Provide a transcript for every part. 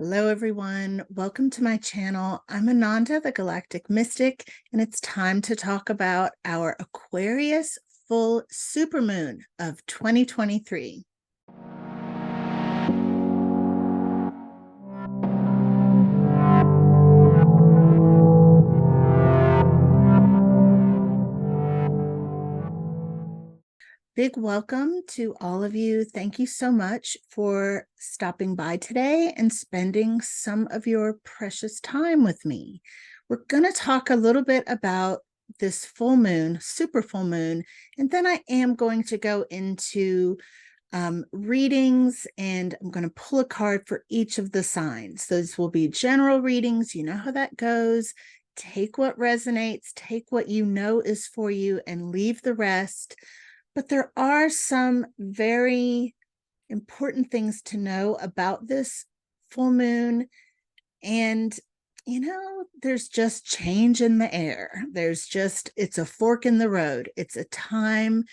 Hello, everyone. Welcome to my channel. I'm Ananda, the Galactic Mystic, and it's time to talk about our Aquarius full supermoon of 2023. Big welcome to all of you. Thank you so much for stopping by today and spending some of your precious time with me. We're going to talk a little bit about this full moon, super full moon, and then I am going to go into readings, and I'm going to pull a card for each of the signs. Those will be general readings. You know how that goes. Take what resonates, take what you know is for you, and leave the rest. But there are some very important things to know about this full moon. And, there's just change in the air. It's a fork in the road. It's a time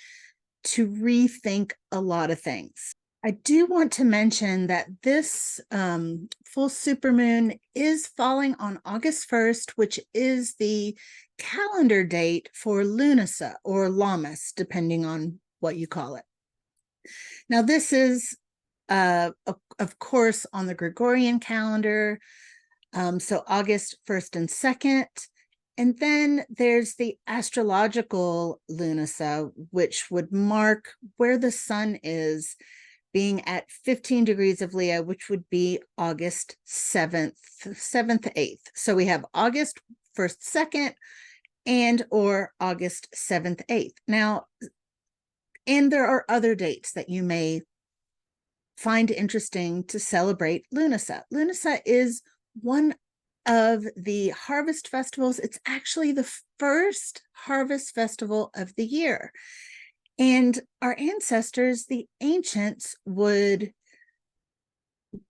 to rethink a lot of things. I do want to mention that this full supermoon is falling on August 1st, which is the calendar date for Lunasa or Lammas, depending on what you call it. Now, this is, of course, on the Gregorian calendar, so August 1st and 2nd. And then there's the astrological Lunasa, which would mark where the sun is, being at 15 degrees of Leo, which would be August 7th, 8th. So we have August 1st, 2nd, and or August 7th, 8th. Now, and there are other dates that you may find interesting to celebrate Lunasa. Lunasa is one of the harvest festivals. It's actually the first harvest festival of the year. And our ancestors, the ancients, would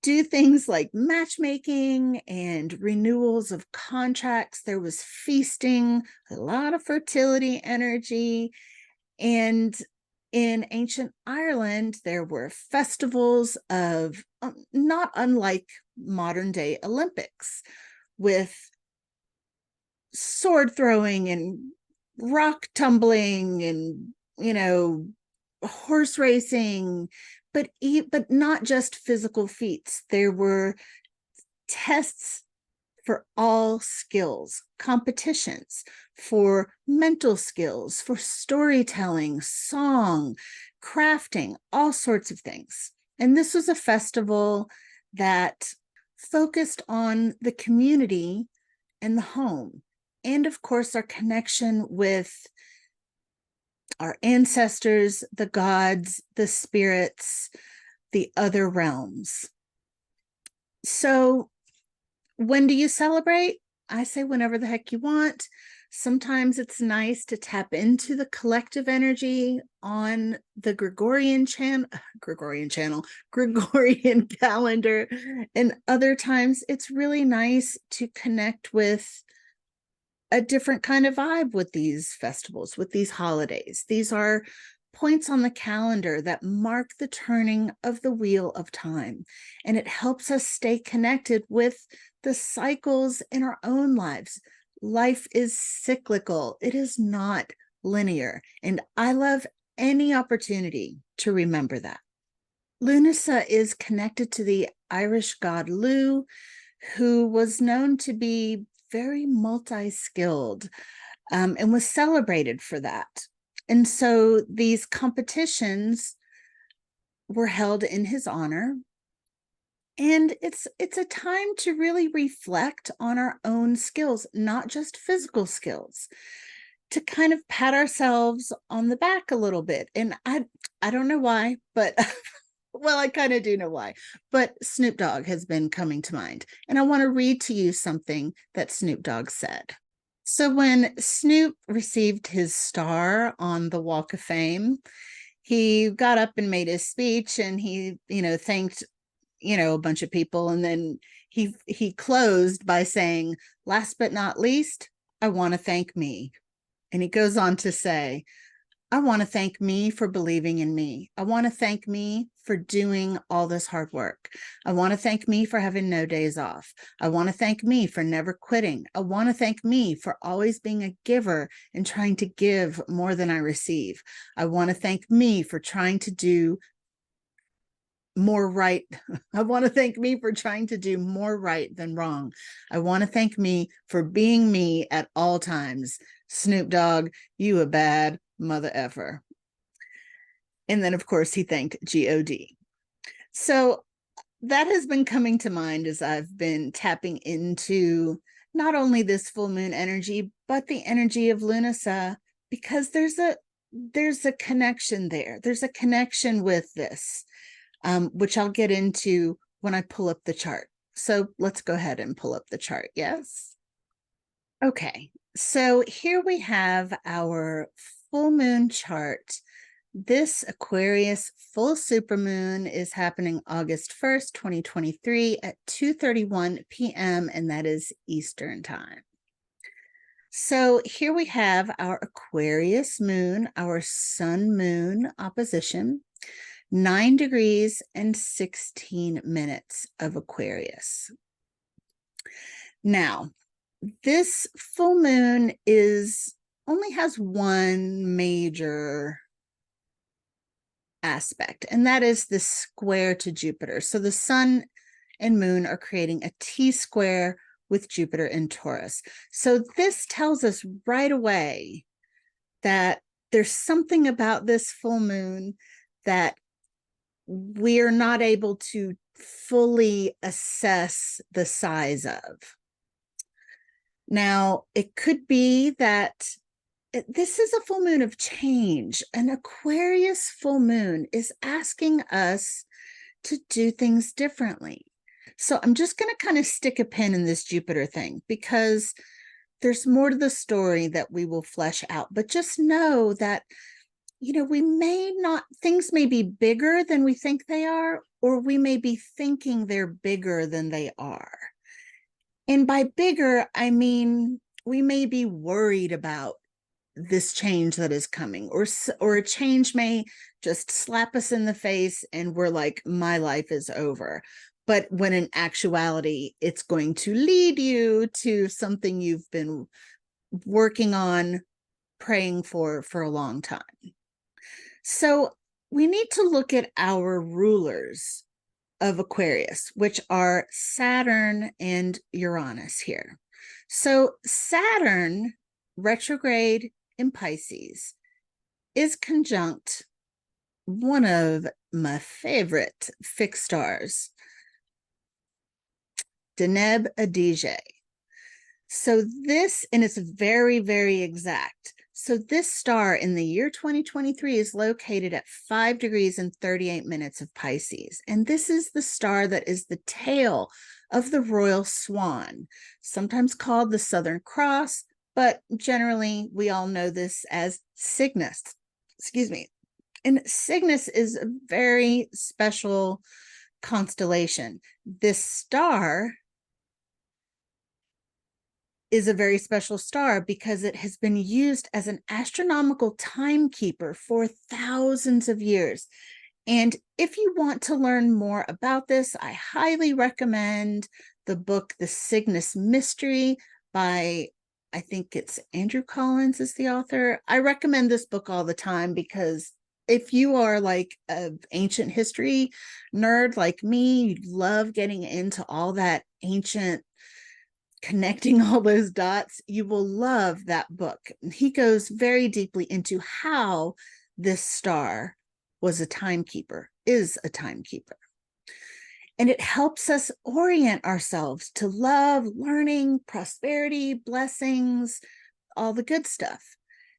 do things like matchmaking and renewals of contracts. There was feasting, a lot of fertility energy. And in ancient Ireland, there were festivals of not unlike modern day Olympics, with sword throwing and rock tumbling and horse racing, but not just physical feats. There were tests for all skills, competitions for mental skills, for storytelling, song, crafting, all sorts of things. And this was a festival that focused on the community and the home, and of course our connection with our ancestors, the gods, the spirits, the other realms. So when do you celebrate? I say whenever the heck you want. Sometimes it's nice to tap into the collective energy on the Gregorian calendar. And other times it's really nice to connect with a different kind of vibe with these festivals, with these holidays. These are points on the calendar that mark the turning of the wheel of time. And it helps us stay connected with the cycles in our own lives. Life is cyclical. It is not linear. And I love any opportunity to remember that. Lunasa is connected to the Irish god Lu, who was known to be very multi-skilled, and was celebrated for that. And so these competitions were held in his honor. And it's a time to really reflect on our own skills, not just physical skills, to kind of pat ourselves on the back a little bit. And I don't know why, but well, I kind of do know why, but Snoop Dogg has been coming to mind. And I want to read to you something that Snoop Dogg said. So when Snoop received his star on the Walk of Fame, he got up and made his speech, and he, thanked, a bunch of people. And then he closed by saying, last but not least, I want to thank me. And he goes on to say, I want to thank me for believing in me. I want to thank me for doing all this hard work. I want to thank me for having no days off. I want to thank me for never quitting. I want to thank me for always being a giver and trying to give more than I receive. I want to thank me for trying to do more right. I want to thank me for trying to do more right than wrong. I want to thank me for being me at all times. Snoop Dogg, you a bad mother effer. And then, of course, he thanked God. So that has been coming to mind as I've been tapping into not only this full moon energy, but the energy of Lunasa, because there's a connection there. There's a connection with this, which I'll get into when I pull up the chart. So let's go ahead and pull up the chart. Yes. Okay. So here we have our full moon chart. This Aquarius full supermoon is happening August 1st, 2023 at 2:31 p.m. and that is Eastern time. So here we have our Aquarius moon, our sun moon opposition, 9 degrees and 16 minutes of Aquarius. Now, this full moon only has one major aspect, and that is the square to Jupiter. So the sun and moon are creating a T-square with Jupiter in Taurus. So this tells us right away that there's something about this full moon that we're not able to fully assess the size of. Now, it could be that this is a full moon of change. An Aquarius full moon is asking us to do things differently. So I'm just going to kind of stick a pin in this Jupiter thing because there's more to the story that we will flesh out. But just know that, we may not, things may be bigger than we think they are, or we may be thinking they're bigger than they are. And by bigger, I mean, we may be worried about this change that is coming, or a change may just slap us in the face and we're like, my life is over. But when in actuality, it's going to lead you to something you've been working on, praying for a long time. So we need to look at our rulers of Aquarius, which are Saturn and Uranus here. So Saturn retrograde in Pisces is conjunct one of my favorite fixed stars, Deneb Adige. So this, and it's very, very exact. So this star in the year 2023 is located at 5 degrees and 38 minutes of Pisces. And this is the star that is the tail of the royal swan, sometimes called the Southern Cross, but generally we all know this as Cygnus. Excuse me. And Cygnus is a very special constellation. This star is a very special star because it has been used as an astronomical timekeeper for thousands of years. And if you want to learn more about this, I highly recommend the book, The Cygnus Mystery by, I think it's Andrew Collins is the author. I recommend this book all the time because if you are like an ancient history nerd like me, you love getting into all that ancient, connecting all those dots, you will love that book. He goes very deeply into how this star was a timekeeper, is a timekeeper. And it helps us orient ourselves to love, learning, prosperity, blessings, all the good stuff.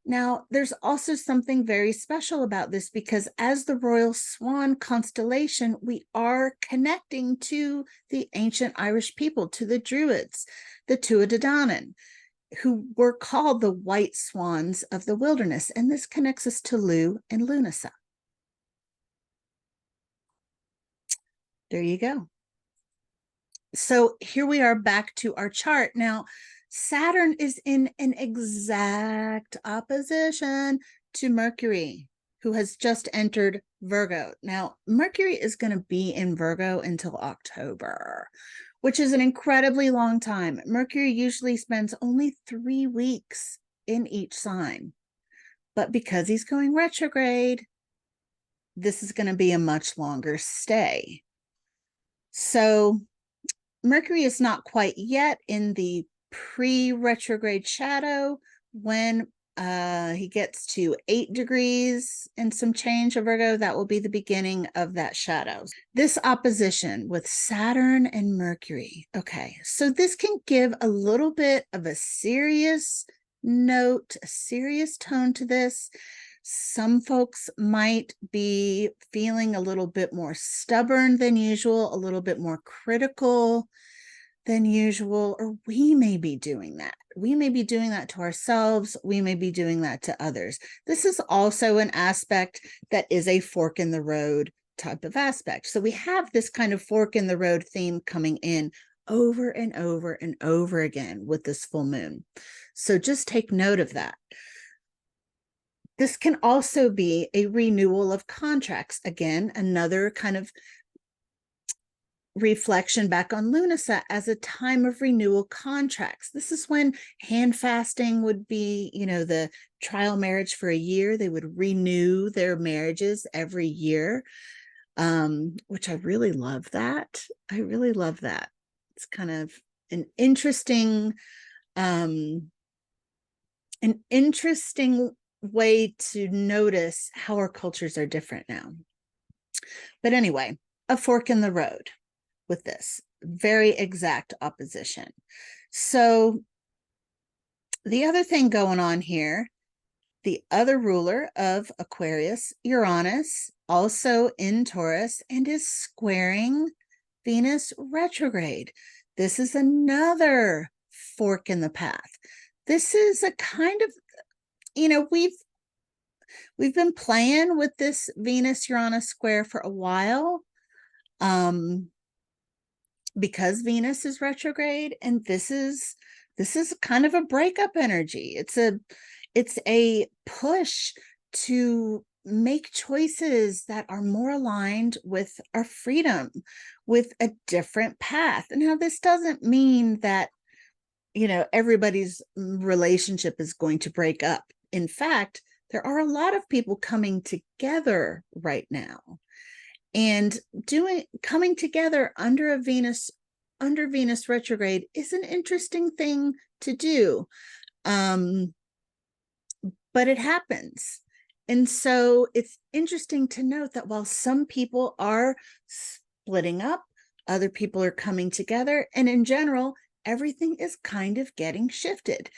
Now, there's also something very special about this because as the Royal Swan constellation, we are connecting to the ancient Irish people, to the Druids, the Tuatha Dé Danann, who were called the white swans of the wilderness. And this connects us to Lu and Lunasa. There you go. So here we are back to our chart. Now, Saturn is in an exact opposition to Mercury, who has just entered Virgo. Now, Mercury is going to be in Virgo until October, which is an incredibly long time. Mercury usually spends only 3 weeks in each sign. But because he's going retrograde, this is going to be a much longer stay. So Mercury is not quite yet in the pre-retrograde shadow. When he gets to 8 degrees and some change of Virgo, that will be the beginning of that shadow. This opposition with Saturn and Mercury. Okay, so this can give a little bit of a serious note, a serious tone to this. Some folks might be feeling a little bit more stubborn than usual, a little bit more critical than usual, or we may be doing that. We may be doing that to ourselves. We may be doing that to others. This is also an aspect that is a fork in the road type of aspect. So we have this kind of fork in the road theme coming in over and over and over again with this full moon. So just take note of that. This can also be a renewal of contracts. Again, another kind of reflection back on Lunasa as a time of renewal contracts. This is when hand fasting would be, the trial marriage for a year. They would renew their marriages every year, which I really love that. I really love that. It's kind of an interesting way to notice how our cultures are different now. But anyway, a fork in the road with this very exact opposition. So the other thing going on here, the other ruler of Aquarius, Uranus, also in Taurus, and is squaring Venus retrograde. This is another fork in the path. This is a kind of, we've been playing with this Venus Uranus square for a while. Because Venus is retrograde, and this is kind of a breakup energy. It's a push to make choices that are more aligned with our freedom, with a different path. Now, this doesn't mean that everybody's relationship is going to break up. In fact, there are a lot of people coming together right now. And coming together under Venus retrograde is an interesting thing to do. But it happens. And so it's interesting to note that while some people are splitting up, other people are coming together, and in general, everything is kind of getting shifted.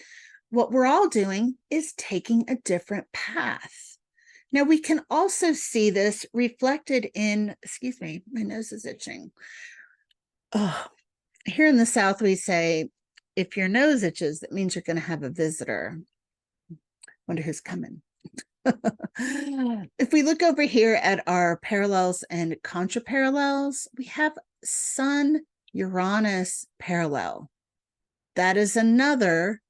What we're all doing is taking a different path. Now, we can also see this reflected in, excuse me, my nose is itching. Oh, here in the South, we say, if your nose itches, that means you're going to have a visitor. Wonder who's coming. If we look over here at our parallels and contraparallels, we have Sun Uranus parallel. That is another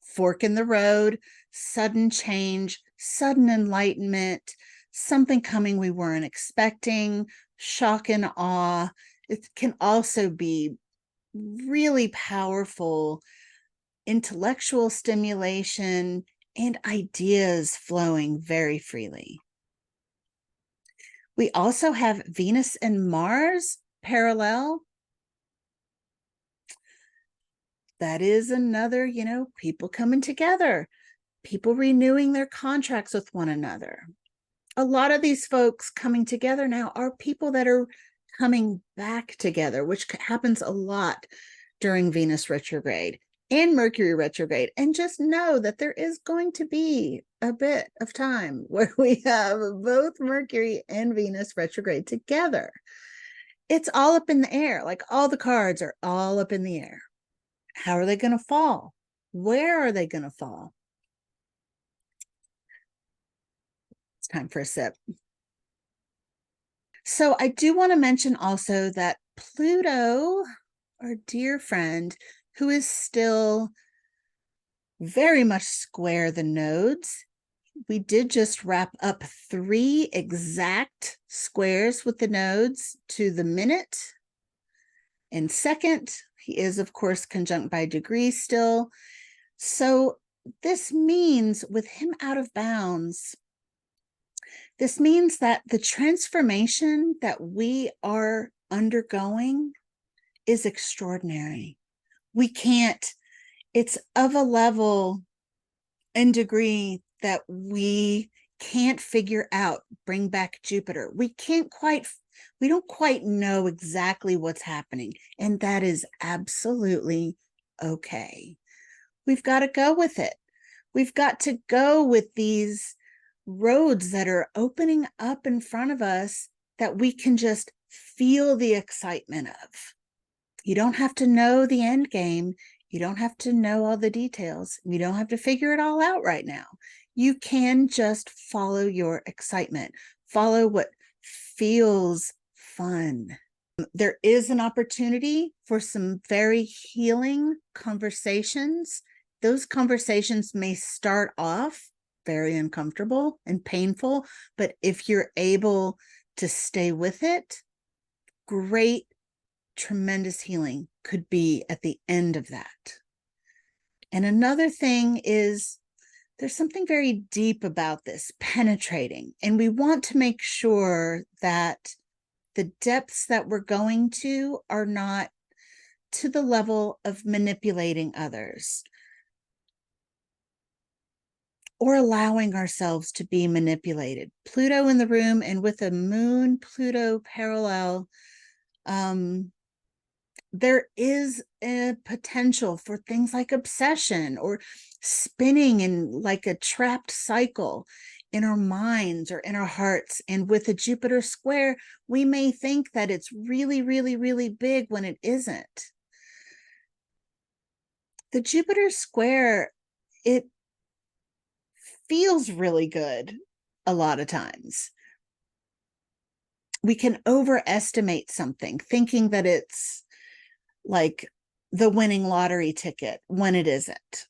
fork in the road, sudden change, sudden enlightenment, something coming we weren't expecting, shock and awe. It can also be really powerful intellectual stimulation and ideas flowing very freely. We also have Venus and Mars parallel. That is another, people coming together, people renewing their contracts with one another. A lot of these folks coming together now are people that are coming back together, which happens a lot during Venus retrograde and Mercury retrograde. And just know that there is going to be a bit of time where we have both Mercury and Venus retrograde together. It's all up in the air. Like, all the cards are all up in the air. How are they going to fall? Where are they going to fall? It's time for a sip. So I do want to mention also that Pluto, our dear friend, who is still very much square the nodes, we did just wrap up 3 exact squares with the nodes to the minute and second. He is, of course, conjunct by degree still. So this means with him out of bounds, this means that the transformation that we are undergoing is extraordinary. We can't, it's of a level and degree that we can't figure out. Bring back Jupiter. We don't quite know exactly what's happening, and that is absolutely okay. We've got to go with it. We've got to go with these roads that are opening up in front of us that we can just feel the excitement of. You don't have to know the end game. You don't have to know all the details. You don't have to figure it all out right now. You can just follow your excitement, follow what feels fun. There is an opportunity for some very healing conversations. Those conversations may start off very uncomfortable and painful, but if you're able to stay with it, great, tremendous healing could be at the end of that. And another thing is, there's something very deep about this, penetrating, and we want to make sure that the depths that we're going to are not to the level of manipulating others or allowing ourselves to be manipulated. Pluto in the room, and with a moon Pluto parallel, there is a potential for things like obsession or spinning in like a trapped cycle in our minds or in our hearts. And with a Jupiter square, we may think that it's really, really, really big when it isn't. The Jupiter square, it feels really good a lot of times. We can overestimate something, thinking that it's like the winning lottery ticket when it isn't.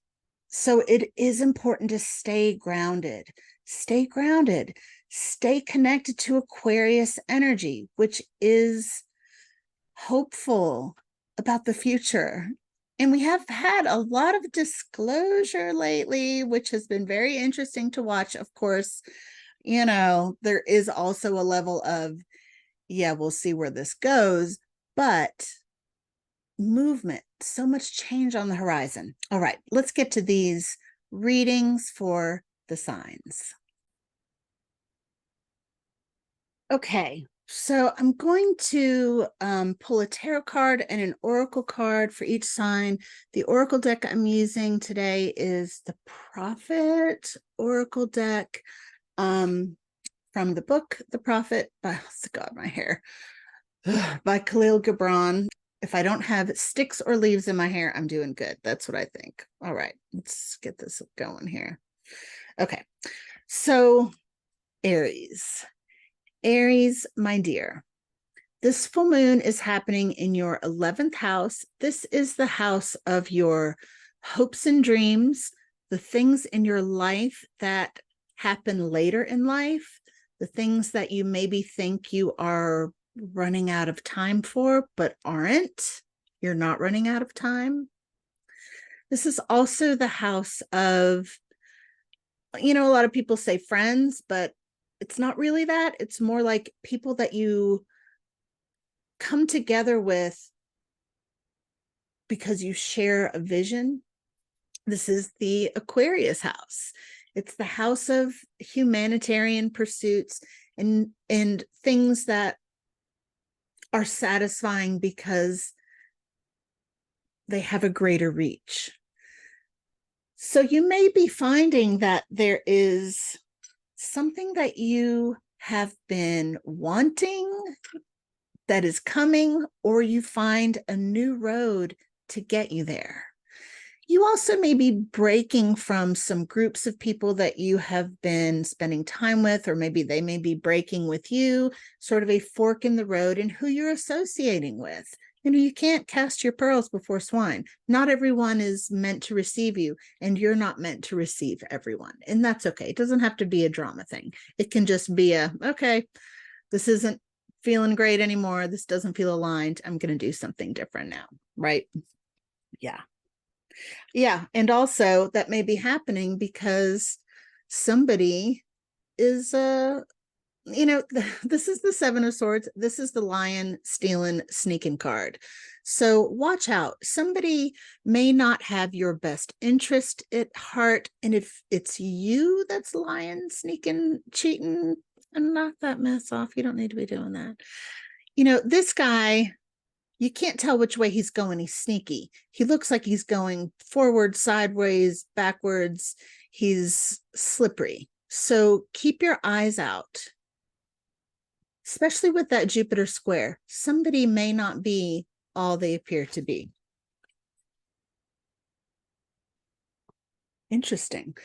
So it is important to stay grounded, stay connected to Aquarius energy, which is hopeful about the future. And we have had a lot of disclosure lately, which has been very interesting to watch. Of course, there is also a level of, yeah, we'll see where this goes, but movement, so much change on the horizon. All right, let's get to these readings for the signs. Okay, so I'm going to pull a tarot card and an oracle card for each sign. The oracle deck I'm using today is the Prophet Oracle deck from the book The Prophet by, oh God, my hair, by Khalil Gibran. If I don't have sticks or leaves in my hair, I'm doing good. That's what I think. All right, let's get this going here. Okay, so Aries. Aries, my dear, this full moon is happening in your 11th house. This is the house of your hopes and dreams, the things in your life that happen later in life, the things that you maybe think you are running out of time for, but aren't. You're not running out of time. This is also the house of, a lot of people say friends, but it's not really that. It's more like people that you come together with because you share a vision. This is the Aquarius house. It's the house of humanitarian pursuits and things that are satisfying because they have a greater reach. So you may be finding that there is something that you have been wanting that is coming, or you find a new road to get you there. You also may be breaking from some groups of people that you have been spending time with, or maybe they may be breaking with you, sort of a fork in the road in who you're associating with. You can't cast your pearls before swine. Not everyone is meant to receive you, and you're not meant to receive everyone. And that's okay. It doesn't have to be a drama thing. It can just be okay, this isn't feeling great anymore. This doesn't feel aligned. I'm going to do something different now. Right? Yeah. Yeah. And also that may be happening because somebody is this is the Seven of Swords. This is the lion stealing, sneaking card. So watch out. Somebody may not have your best interest at heart. And if it's you that's lying, sneaking, cheating, and knock that mess off, you don't need to be doing that. This guy, you can't tell which way he's going. He's sneaky. He looks like he's going forward, sideways, backwards. He's slippery. So keep your eyes out. Especially with that Jupiter square, somebody may not be all they appear to be. Interesting.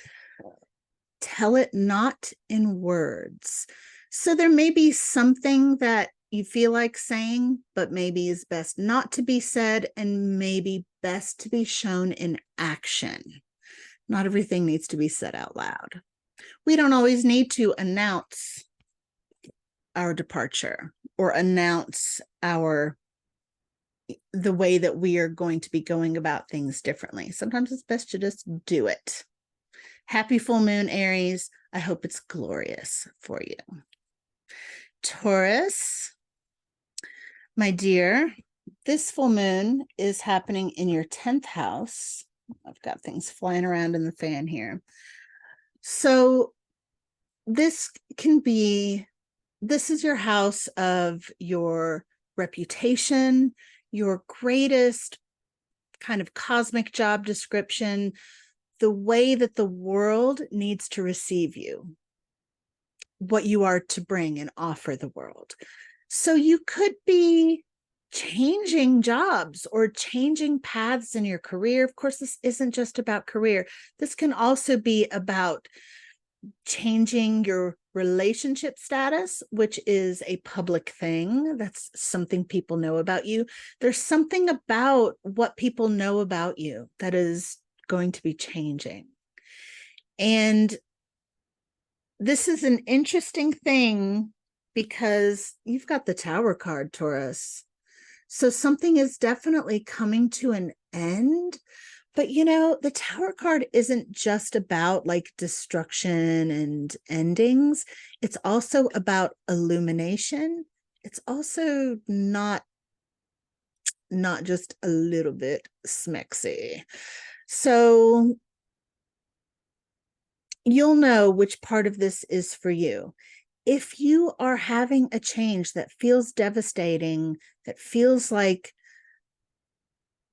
Tell it not in words. So there may be something that you feel like saying, but maybe is best not to be said, and maybe best to be shown in action. Not everything needs to be said out loud. We don't always need to announce our departure or announce the way that we are going to be going about things differently. Sometimes it's best to just do it. Happy full moon, Aries. I hope it's glorious for you. Taurus, my dear, this full moon is happening in your 10th house. I've got things flying around in the fan here. So this is your house of your reputation, your greatest kind of cosmic job description, the way that the world needs to receive you, what you are to bring and offer the world. So you could be changing jobs or changing paths in your career. Of course, this isn't just about career. This can also be about changing your relationship status, which is a public thing. That's something people know about you. There's something about what people know about you that is going to be changing. And this is an interesting thing because you've got the Tower card, Taurus. So something is definitely coming to an end. But the Tower card isn't just about like destruction and endings. It's also about illumination. It's also not just a little bit smexy. So you'll know which part of this is for you. If you are having a change that feels devastating, that feels like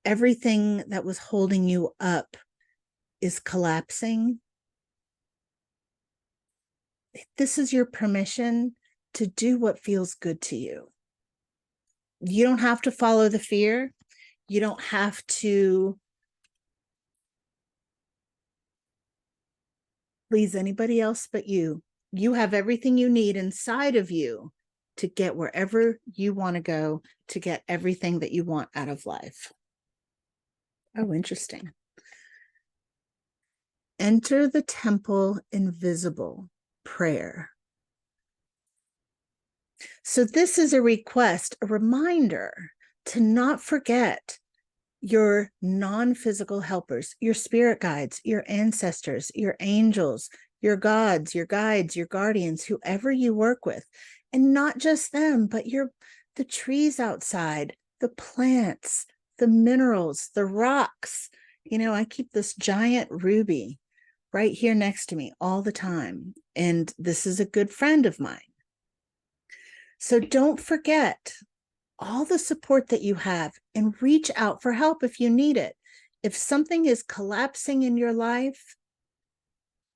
everything that was holding you up is collapsing, this is your permission to do what feels good to you. You don't have to follow the fear. You don't have to please anybody else but you. You have everything you need inside of you to get wherever you want to go, to get everything that you want out of life. Oh, interesting. Enter the temple invisible, prayer. So this is a request, a reminder to not forget your non-physical helpers, your spirit guides, your ancestors, your angels, your gods, your guides, your guardians, whoever you work with. And not just them, but the trees outside, the plants, the minerals, the rocks. I keep this giant ruby right here next to me all the time. And this is a good friend of mine. So don't forget all the support that you have and reach out for help if you need it. If something is collapsing in your life,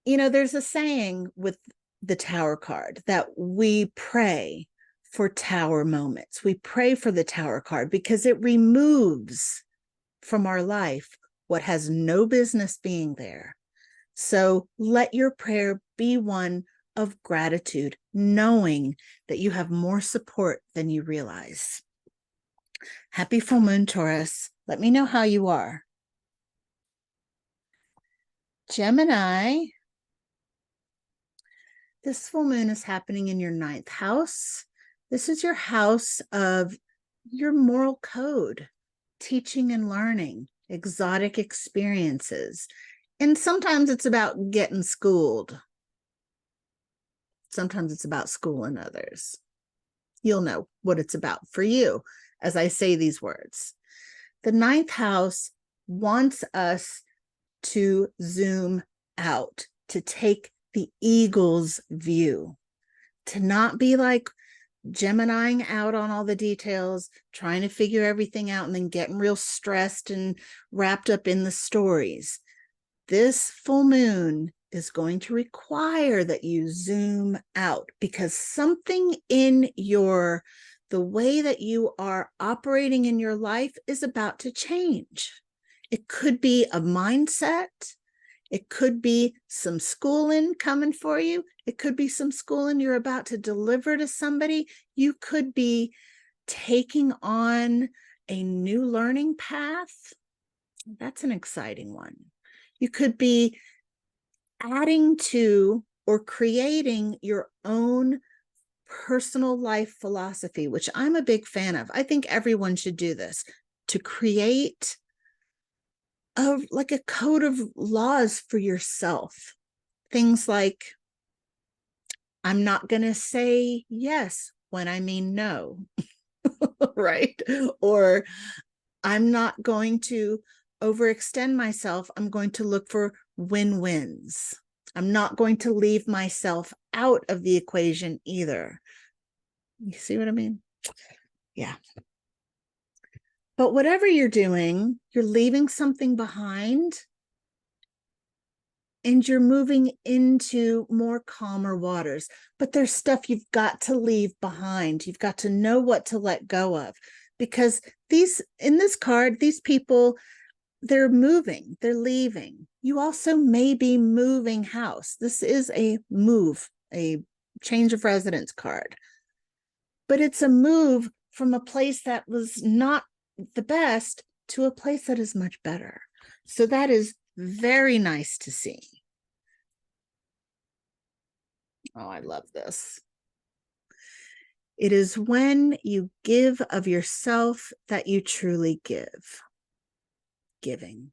there's a saying with the Tower card that we pray for Tower moments. We pray for the Tower card because it removes from our life what has no business being there. So let your prayer be one of gratitude, knowing that you have more support than you realize. Happy full moon, Taurus. Let me know how you are. Gemini, this full moon is happening in your 9th house. This is your house of your moral code, teaching and learning, exotic experiences. And sometimes it's about getting schooled. Sometimes it's about schooling others. You'll know what it's about for you as I say these words. The 9th house wants us to zoom out, to take the eagle's view, to not be like Geminiing out on all the details, trying to figure everything out, and then getting real stressed and wrapped up in the stories. This full moon is going to require that you zoom out, because something in the way that you are operating in your life is about to change. It could be a mindset. It could be some schooling coming for you. It could be some schooling you're about to deliver to somebody. You could be taking on a new learning path. That's an exciting one. You could be adding to or creating your own personal life philosophy, which I'm a big fan of. I think everyone should do this, to create like a code of laws for yourself. Things like, I'm not going to say yes when I mean no, right? Or I'm not going to overextend myself. I'm going to look for win-wins. I'm not going to leave myself out of the equation either. You see what I mean? Yeah. But whatever you're doing, you're leaving something behind, and you're moving into more calmer waters. But there's stuff you've got to leave behind. You've got to know what to let go of, because in this card, these people, they're moving, they're leaving. You also may be moving house. This is a move, a change of residence card. But it's a move from a place that was not the best to a place that is much better. So that is very nice to see. Oh, I love this. It is when you give of yourself that you truly give. Giving.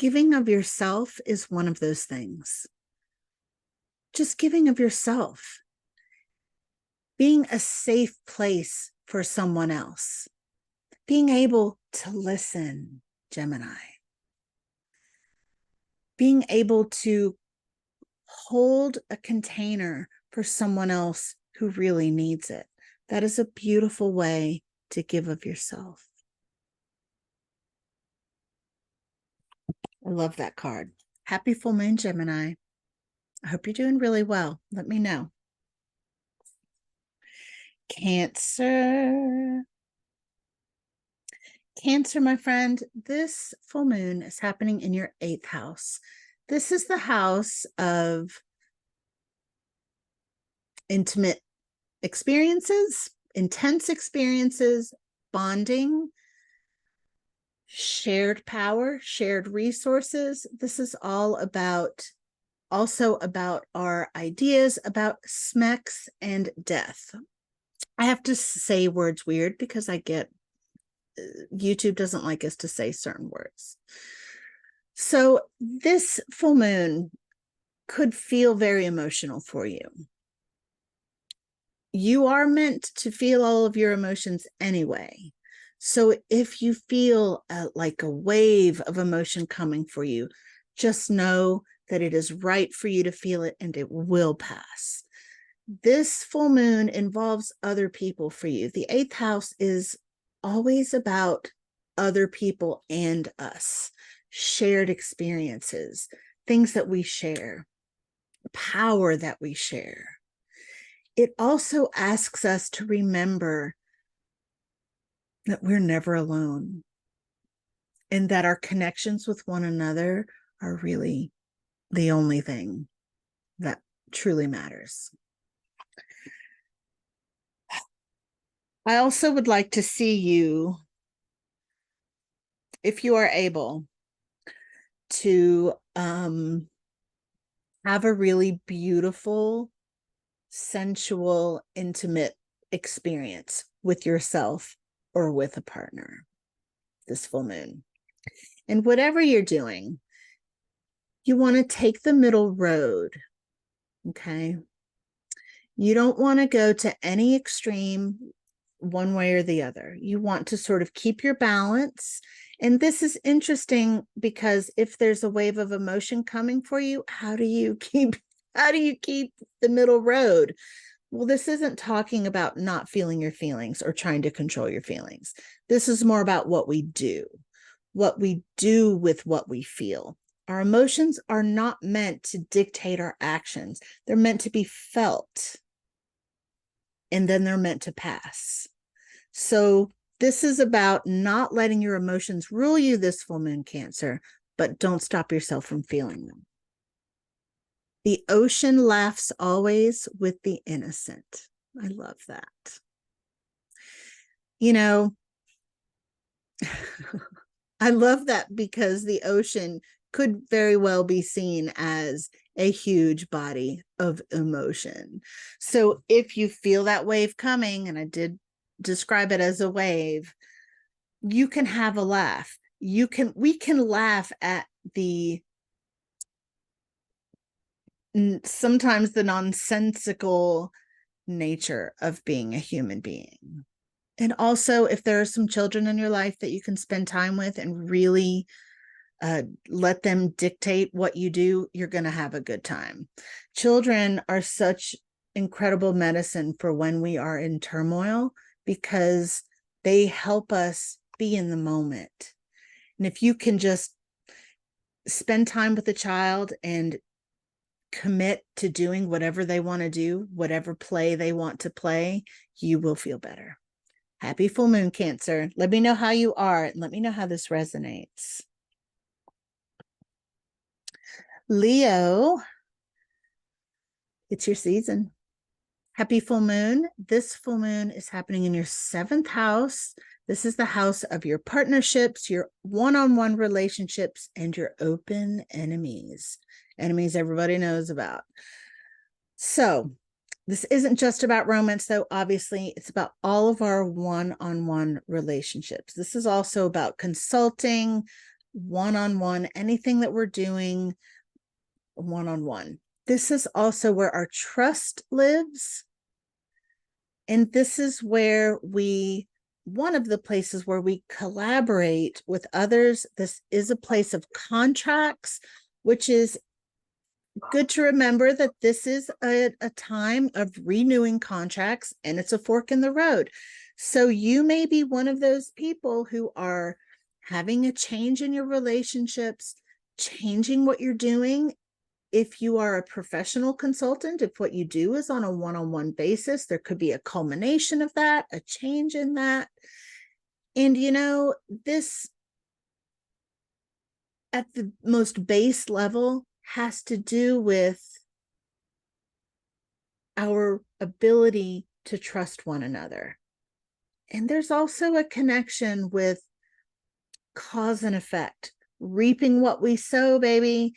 Giving of yourself is one of those things. Just giving of yourself. Being a safe place for someone else. Being able to listen, Gemini. Being able to hold a container for someone else who really needs it. That is a beautiful way to give of yourself. I love that card. Happy full moon, Gemini. I hope you're doing really well. Let me know. Cancer. Cancer, my friend, this full moon is happening in your 8th house. This is the house of intimate experiences, intense experiences, bonding, shared power, shared resources. This is all also about our ideas about smecks and death. I have to say words weird because YouTube doesn't like us to say certain words. So this full moon could feel very emotional for you. You are meant to feel all of your emotions anyway. So if you feel like a wave of emotion coming for you, just know that it is right for you to feel it, and it will pass. This full moon involves other people for you. The 8th house is always about other people and us, shared experiences, things that we share, power that we share. It also asks us to remember that we're never alone, and that our connections with one another are really the only thing that truly matters. I also would like to see you, if you are able, to have a really beautiful, sensual, intimate experience with yourself or with a partner this full moon. And whatever you're doing, you want to take the middle road. Okay. You don't want to go to any extreme one way or the other. You want to sort of keep your balance. And this is interesting because if there's a wave of emotion coming for you, how do you keep the middle road? Well, this isn't talking about not feeling your feelings or trying to control your feelings. This is more about what we do with what we feel. Our emotions are not meant to dictate our actions. They're meant to be felt, and then they're meant to pass. So this is about not letting your emotions rule you this full moon, Cancer, but don't stop yourself from feeling them. The ocean laughs always with the innocent. I love that. You know, I love that because the ocean could very well be seen as a huge body of emotion. So if you feel that wave coming, and I did describe it as a wave, you can have a laugh. We can laugh at the sometimes the nonsensical nature of being a human being. And also, if there are some children in your life that you can spend time with and really let them dictate what you do, you're going to have a good time. Children are such incredible medicine for when we are in turmoil because they help us be in the moment. And if you can just spend time with a child and commit to doing whatever they want to do, whatever play they want to play, you will feel better. Happy full moon, Cancer. Let me know how you are and let me know how this resonates. Leo, it's your season. Happy full moon. This full moon is happening in your 7th house. This is the house of your partnerships, your one-on-one relationships, and your open enemies. Enemies everybody knows about. So this isn't just about romance, though. Obviously, it's about all of our one-on-one relationships. This is also about consulting, one-on-one, anything that we're doing one-on-one. This is also where our trust lives. And this is where one of the places where we collaborate with others. This is a place of contracts, which is good to remember that this is a time of renewing contracts, and it's a fork in the road. So you may be one of those people who are having a change in your relationships, changing what you're doing. If you are a professional consultant, if what you do is on a one-on-one basis, there could be a culmination of that, a change in that. And, this at the most base level has to do with our ability to trust one another. And there's also a connection with cause and effect, reaping what we sow, baby,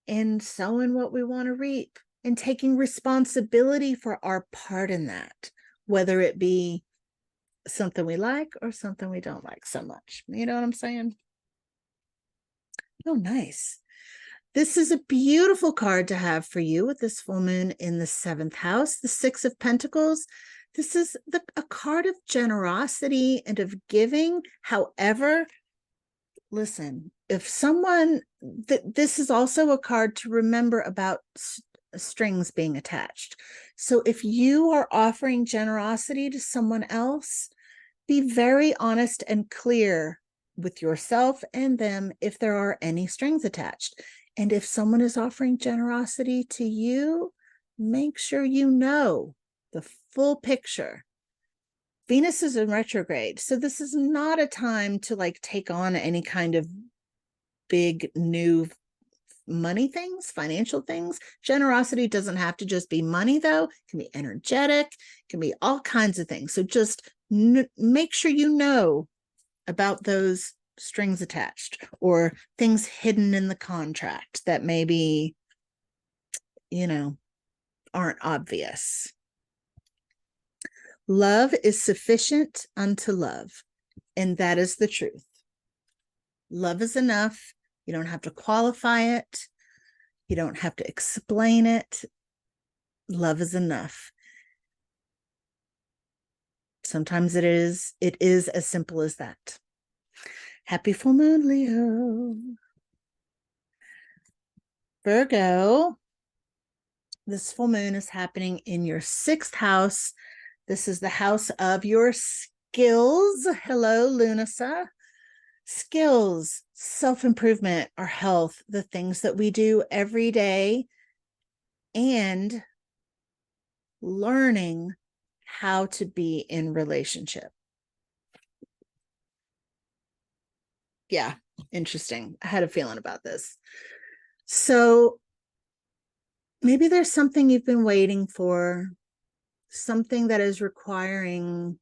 and sowing what we want to reap, and taking responsibility for our part in that, whether it be something we like or something we don't like so much. You know what I'm saying? Oh, nice. This is a beautiful card to have for you with this full moon in the 7th house, the 6 of Pentacles. This is a card of generosity and of giving. However, listen, if someone, this is also a card to remember about strings being attached. So if you are offering generosity to someone else, be very honest and clear with yourself and them if there are any strings attached. And if someone is offering generosity to you, make sure you know the full picture. Venus is in retrograde, so this is not a time to take on any kind of big new money things, financial things. Generosity doesn't have to just be money, though. It can be energetic, it can be all kinds of things. So just make sure you know about those strings attached or things hidden in the contract that maybe, aren't obvious. Love is sufficient unto love, and that is the truth. Love is enough. You don't have to qualify it. You don't have to explain it. Love is enough. Sometimes it is as simple as that. Happy full moon, Leo. Virgo, this full moon is happening in your 6th house. This is the house of your skills. Hello, Lunasa. Skills, self-improvement, our health, the things that we do every day, and learning how to be in relationship. Yeah, interesting. I had a feeling about this. So maybe there's something you've been waiting for, something that is requiring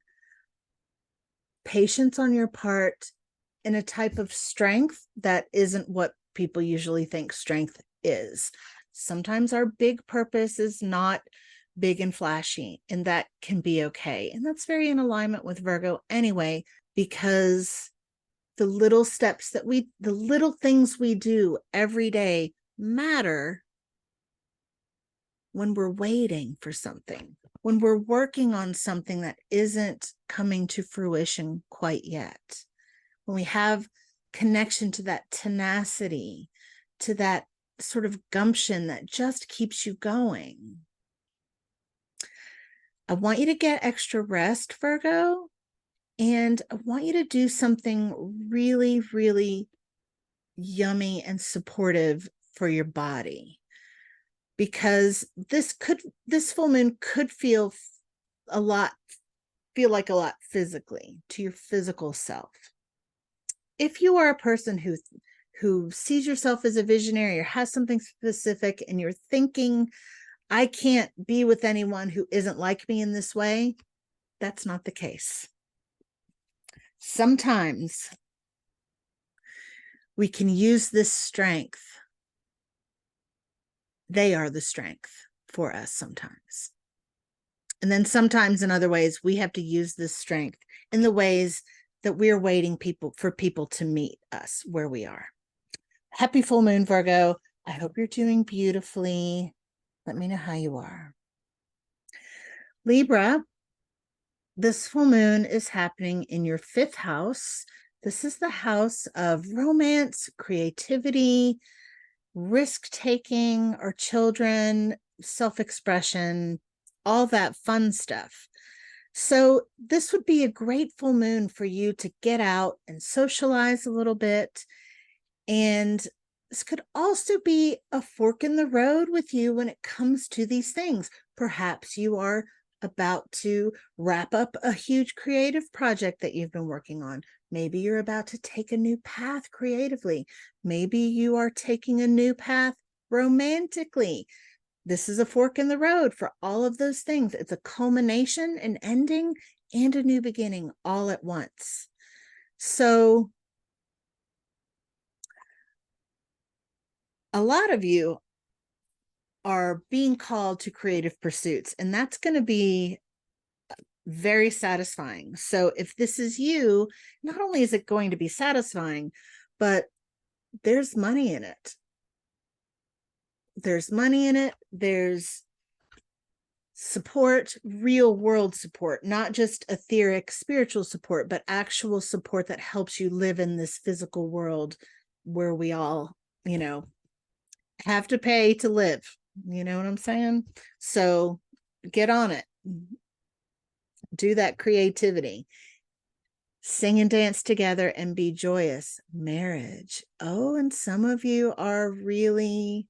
patience on your part in a type of strength that isn't what people usually think strength is. Sometimes our big purpose is not big and flashy, and that can be okay. And that's very in alignment with Virgo anyway, because the little things we do every day matter when we're waiting for something, when we're working on something that isn't coming to fruition quite yet, when we have connection to that tenacity, to that sort of gumption that just keeps you going. I want you to get extra rest, Virgo, and I want you to do something really, really yummy and supportive for your body, because this full moon could feel like a lot physically to your physical self. If you are a person who sees yourself as a visionary or has something specific and you're thinking, I can't be with anyone who isn't like me in this way, that's not the case. Sometimes we can use this strength. They are the strength for us sometimes. And then sometimes in other ways, we have to use this strength in the ways that we're waiting for people to meet us where we are. Happy full moon, Virgo. I hope you're doing beautifully. Let me know how you are. Libra, this full moon is happening in your 5th house. This is the house of romance, creativity, risk-taking, our children, self-expression, all that fun stuff. So this would be a great full moon for you to get out and socialize a little bit. And this could also be a fork in the road with you when it comes to these things. Perhaps you are about to wrap up a huge creative project that you've been working on. Maybe you're about to take a new path creatively. Maybe you are taking a new path romantically. This is a fork in the road for all of those things. It's a culmination, an ending, and a new beginning all at once. So a lot of you are being called to creative pursuits, and that's going to be very satisfying. So if this is you, not only is it going to be satisfying, but there's money in it. There's money in it. There's support, real world support, not just etheric spiritual support, but actual support that helps you live in this physical world where we all, have to pay to live. You know what I'm saying? So get on it. Do that creativity. Sing and dance together and be joyous. Marriage. Oh, and some of you are really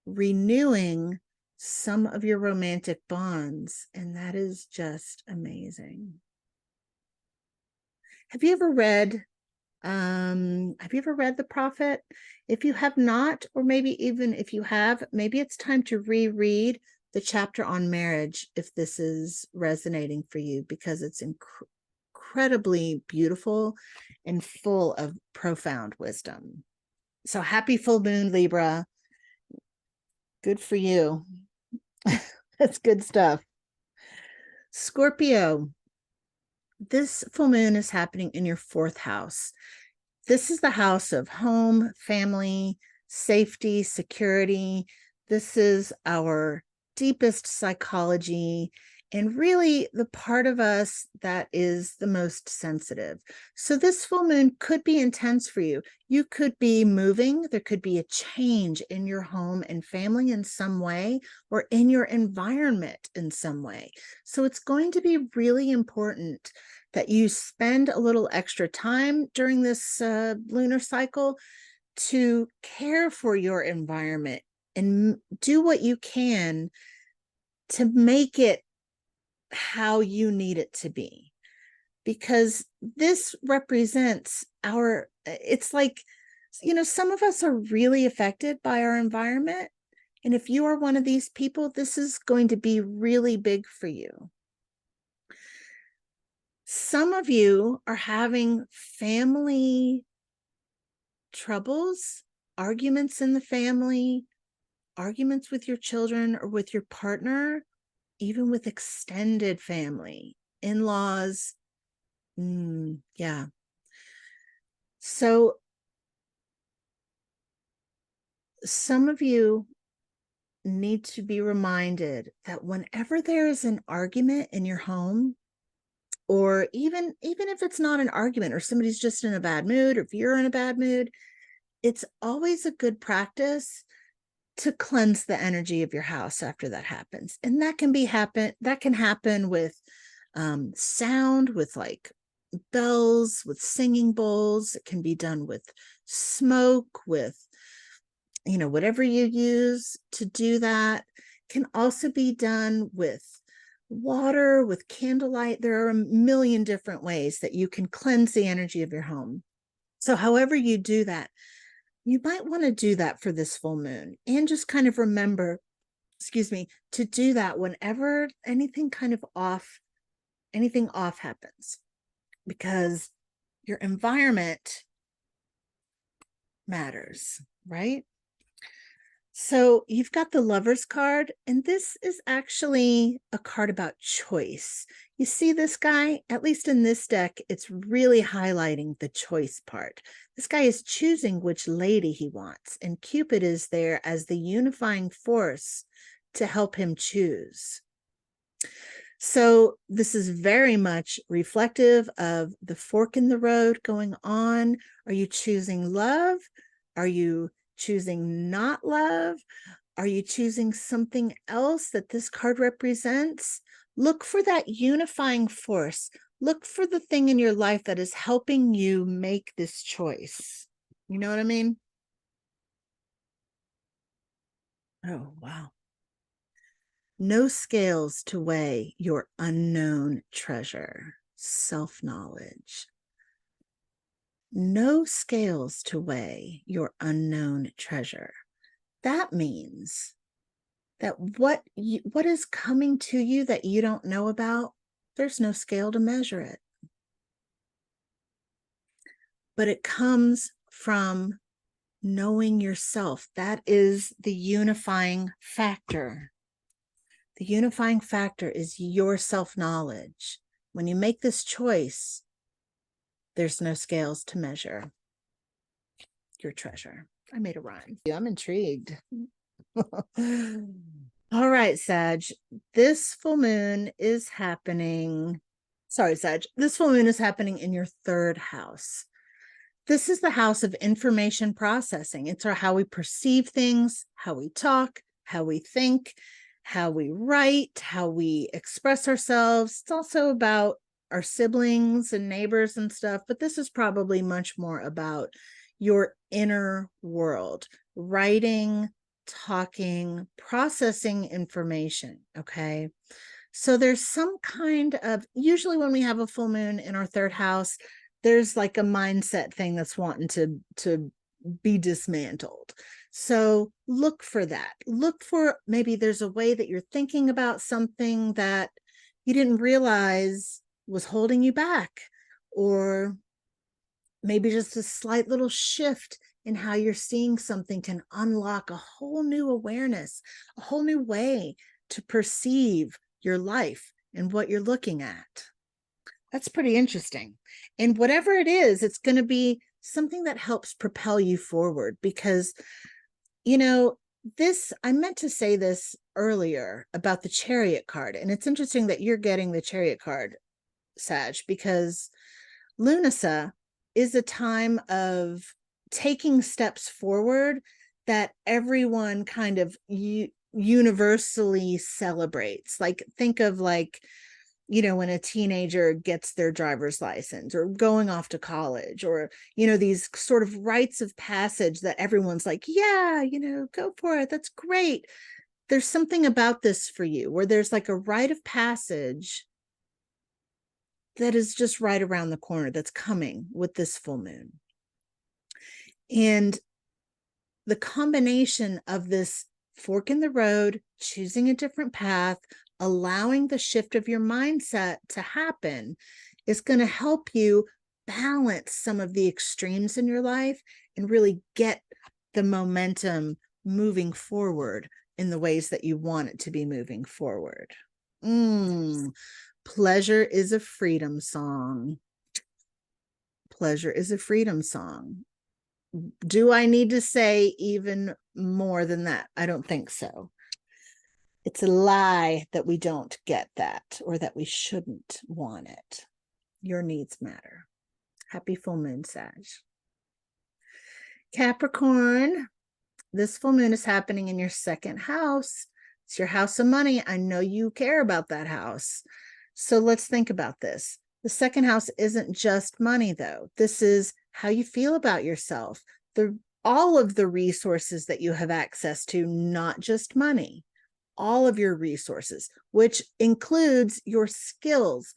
renewing some of your romantic bonds, and that is just amazing. Have you ever read The Prophet? If you have not, or maybe even if you have, maybe it's time to reread the chapter on marriage if this is resonating for you, because it's incredibly beautiful and full of profound wisdom. So happy full moon, Libra. Good for you. That's good stuff. Scorpio, this full moon is happening in your 4th house. This is the house of home, family, safety, security. This is our deepest psychology, and really the part of us that is the most sensitive. So this full moon could be intense for you. You could be moving. There could be a change in your home and family in some way, or in your environment in some way. So it's going to be really important that you spend a little extra time during this lunar cycle to care for your environment and do what you can to make it how you need it to be, because this represents it's like, some of us are really affected by our environment. And if you are one of these people, this is going to be really big for you. Some of you are having family troubles, arguments in the family, arguments with your children or with your partner, even with extended family, in-laws. Yeah. So some of you need to be reminded that whenever there is an argument in your home, or even if it's not an argument, or somebody's just in a bad mood, or if you're in a bad mood, it's always a good practice to cleanse the energy of your house after that happens. And that can happen with sound, with like bells, with singing bowls. It can be done with smoke, with whatever you use to do that. It can also be done with water, with candlelight. There are a million different ways that you can cleanse the energy of your home. So however you do that, you might want to do that for this full moon, and just kind of remember, to do that whenever anything off happens, because your environment matters, right? So you've got the Lover's card, and this is actually a card about choice. You see this guy, at least in this deck, it's really highlighting the choice part. This guy is choosing which lady he wants, and Cupid is there as the unifying force to help him choose. So this is very much reflective of the fork in the road going on. Are you choosing love? Are you choosing not love? Are you choosing something else that this card represents? Look for that unifying force. Look for the thing in your life that is helping you make this choice. You know what I mean? Oh, wow. No scales to weigh your unknown treasure, self-knowledge. No scales to weigh your unknown treasure. That means that what is coming to you that you don't know about, there's no scale to measure it. But it comes from knowing yourself. That is the unifying factor. The unifying factor is your self-knowledge. When you make this choice, there's no scales to measure your treasure. I made a rhyme. I'm intrigued. All right, Sag. This full moon is happening. Sorry, Sag. This full moon is happening in your 3rd house. This is the house of information processing. It's how we perceive things, how we talk, how we think, how we write, how we express ourselves. It's also about our siblings and neighbors and stuff, but this is probably much more about your inner world, writing, talking, processing information, okay? So there's some kind of, usually when we have a full moon in our 3rd house, there's like a mindset thing that's wanting to be dismantled. So look for that. Look for, maybe there's a way that you're thinking about something that you didn't realize was holding you back, or maybe just a slight little shift in how you're seeing something can unlock a whole new awareness, a whole new way to perceive your life and what you're looking at. That's pretty interesting. And whatever it is, it's going to be something that helps propel you forward, because, you know, this, I meant to say this earlier about the Chariot card. And it's interesting that you're getting the Chariot card, Sag, because Lunasa is a time of taking steps forward that everyone kind of universally celebrates. Like, think of, like, you know, when a teenager gets their driver's license, or going off to college, or, you know, these sort of rites of passage that everyone's like, yeah, you know, go for it. That's great. There's something about this for you where there's like a rite of passage that is just right around the corner, that's coming with this full moon. And the combination of this fork in the road, choosing a different path, allowing the shift of your mindset to happen, is going to help you balance some of the extremes in your life and really get the momentum moving forward in the ways that you want it to be moving forward. Pleasure is a freedom song. Pleasure is a freedom song. Do I need to say even more than that? I don't think so. It's a lie that we don't get that, or that we shouldn't want it. Your needs matter. Happy full moon, Sag. Capricorn, this full moon is happening in your second house. It's your house of money. I know you care about that house. So let's think about this. The second house isn't just money, though. This is how you feel about yourself, all of the resources that you have access to, not just money, all of your resources, which includes your skills.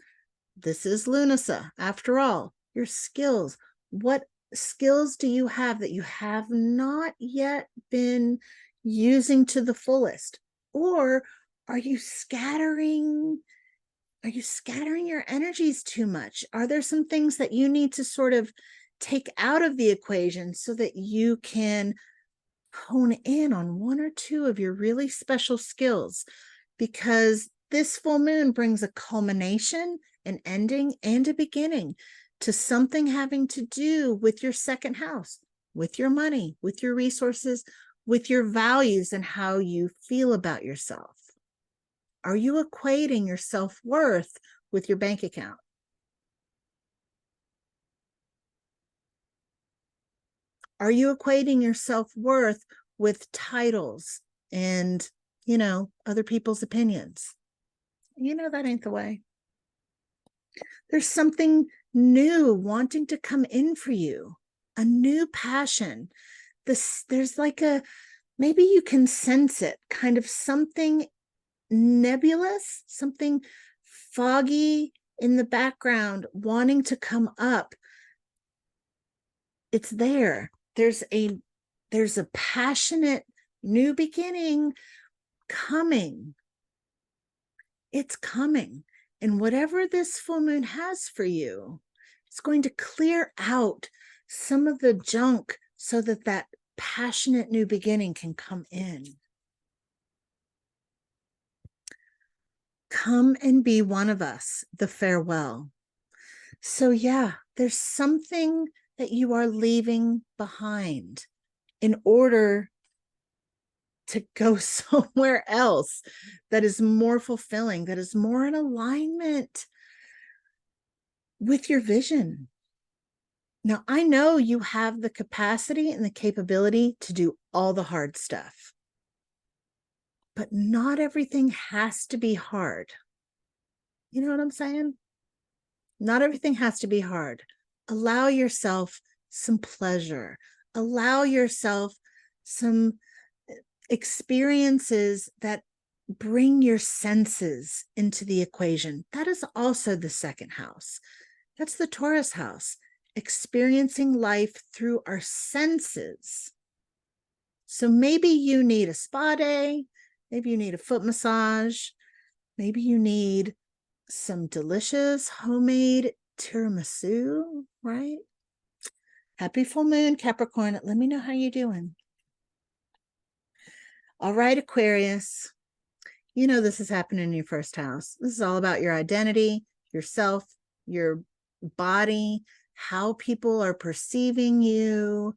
This is Lunasa, after all, your skills. What skills do you have that you have not yet been using to the fullest? Or are you scattering your energies too much? Are there some things that you need to sort of take out of the equation so that you can hone in on one or two of your really special skills? Because this full moon brings a culmination, an ending, and a beginning to something having to do with your second house, with your money, with your resources, with your values, and how you feel about yourself. Are you equating your self-worth with your bank account? Are you equating your self-worth with titles and, you know, other people's opinions? You know, that ain't the way. There's something new wanting to come in for you, a new passion. There's like maybe you can sense it, kind of something nebulous, something foggy in the background wanting to come up. It's there. There's a passionate new beginning coming. It's coming. And whatever this full moon has for you, it's going to clear out some of the junk so that that passionate new beginning can come in. Come and be one of us, the farewell. So yeah, there's something that you are leaving behind in order to go somewhere else that is more fulfilling, that is more in alignment with your vision. Now, I know you have the capacity and the capability to do all the hard stuff, but not everything has to be hard. You know what I'm saying? Not everything has to be hard. Allow yourself some pleasure. Allow yourself some experiences that bring your senses into the equation. That is also the second house. That's the Taurus house, experiencing life through our senses. So maybe you need a spa day, maybe you need a foot massage, maybe you need some delicious homemade tiramisu, right? Happy full moon, Capricorn. Let me know how you're doing. All right, Aquarius. You know this is happening in your first house. This is all about your identity, yourself, your body, how people are perceiving you.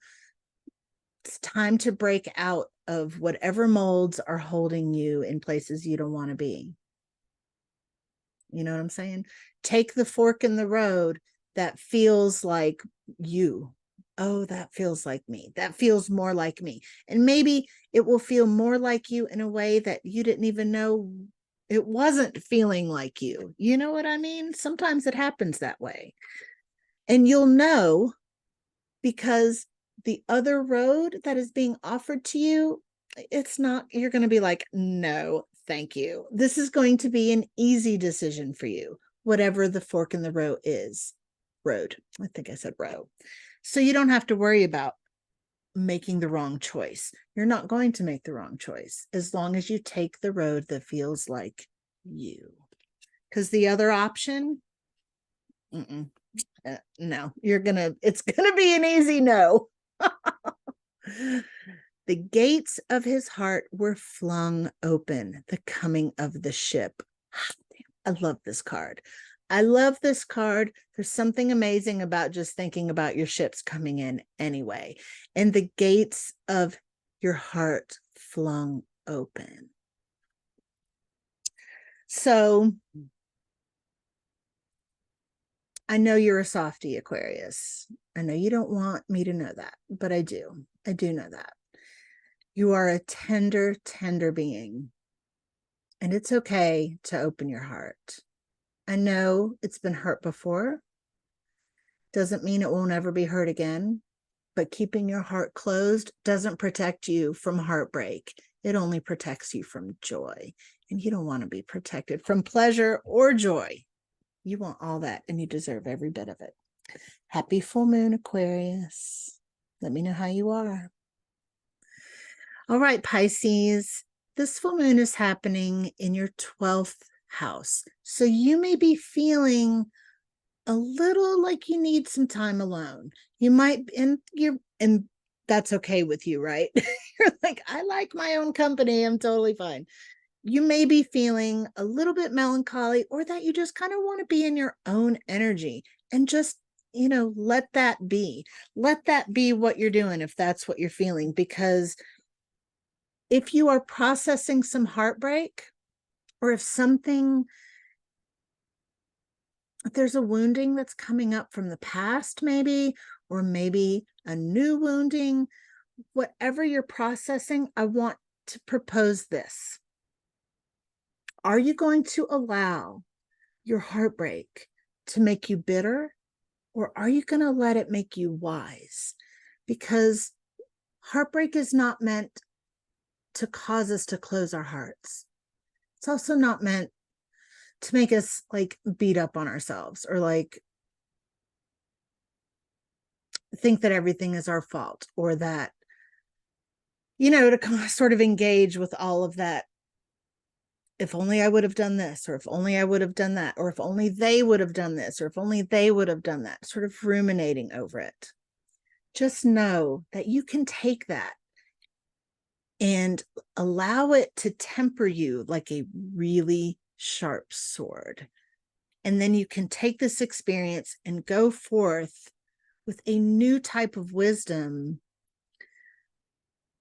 It's time to break out of whatever molds are holding you in places you don't want to be. You know what I'm saying? Take the fork in the road that feels like you. Oh, that feels like me. That feels more like me. And maybe it will feel more like you in a way that you didn't even know it wasn't feeling like you. You know what I mean? Sometimes it happens that way. And you'll know because the other road that is being offered to you, it's not, you're going to be like, no, thank you. This is going to be an easy decision for you, whatever the fork in the road is. Road. I think I said row. So you don't have to worry about making the wrong choice. You're not going to make the wrong choice as long as you take the road that feels like you. Because the other option, no, it's gonna be an easy no. The gates of his heart were flung open, the coming of the ship. I love this card. I love this card. There's something amazing about just thinking about your ships coming in anyway. And the gates of your heart flung open. So I know you're a softie, Aquarius. I know you don't want me to know that, but I do. I do know that. You are a tender, tender being. And it's okay to open your heart. I know it's been hurt before. Doesn't mean it won't ever be hurt again. But keeping your heart closed doesn't protect you from heartbreak. It only protects you from joy. And you don't want to be protected from pleasure or joy. You want all that, and you deserve every bit of it. Happy full moon, Aquarius. Let me know how you are. All right, Pisces. This full moon is happening in your 12th house. So you may be feeling a little like you need some time alone. You might, and that's okay with you, right? You're like, I like my own company. I'm totally fine. You may be feeling a little bit melancholy, or that you just kind of want to be in your own energy and just, let that be. Let that be what you're doing if that's what you're feeling. Because if you are processing some heartbreak, or if there's a wounding that's coming up from the past, maybe, or maybe a new wounding, whatever you're processing, I want to propose this. Are you going to allow your heartbreak to make you bitter, or are you going to let it make you wise? Because heartbreak is not meant to cause us to close our hearts. It's also not meant to make us like beat up on ourselves, or like think that everything is our fault, or that, to sort of engage with all of that. If only I would have done this, or if only I would have done that, or if only they would have done this, or if only they would have done that, sort of ruminating over it. Just know that you can take that and allow it to temper you like a really sharp sword. And then you can take this experience and go forth with a new type of wisdom.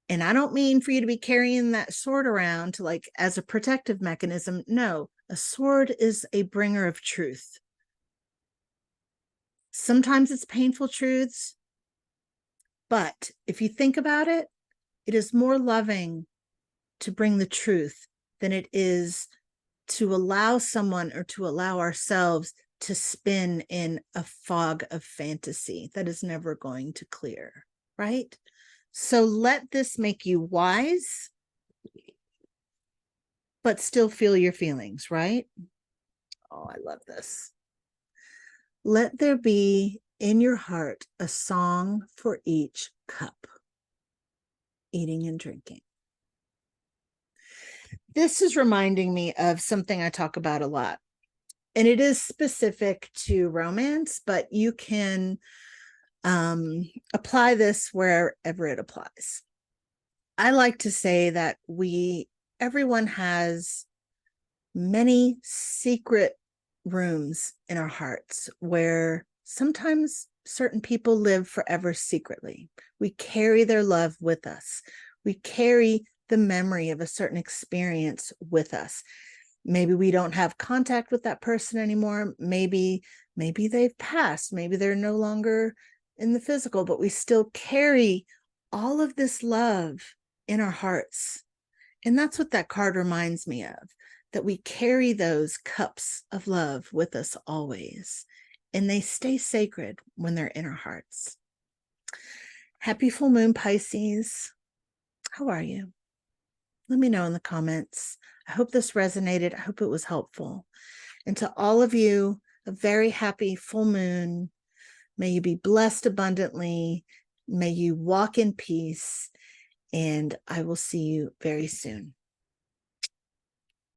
And I don't mean for you to be carrying that sword around to like as a protective mechanism. No, a sword is a bringer of truth. Sometimes it's painful truths, but if you think about it, it is more loving to bring the truth than it is to allow someone or to allow ourselves to spin in a fog of fantasy that is never going to clear, right? So let this make you wise, but still feel your feelings, right? Oh, I love this. Let there be in your heart a song for each cup. eating and drinking. This is reminding me of something I talk about a lot, and it is specific to romance, but you can apply this wherever it applies. I like to say that everyone has many secret rooms in our hearts where sometimes certain people live forever secretly. We carry their love with us. We carry the memory of a certain experience with us. Maybe we don't have contact with that person anymore. Maybe they've passed. Maybe they're no longer in the physical, but we still carry all of this love in our hearts. And that's what that card reminds me of, that we carry those cups of love with us always, and they stay sacred when they're in our hearts. Happy full moon, Pisces. How are you? Let me know in the comments. I hope this resonated. I hope it was helpful. And to all of you, a very happy full moon. May you be blessed abundantly. May you walk in peace. And I will see you very soon.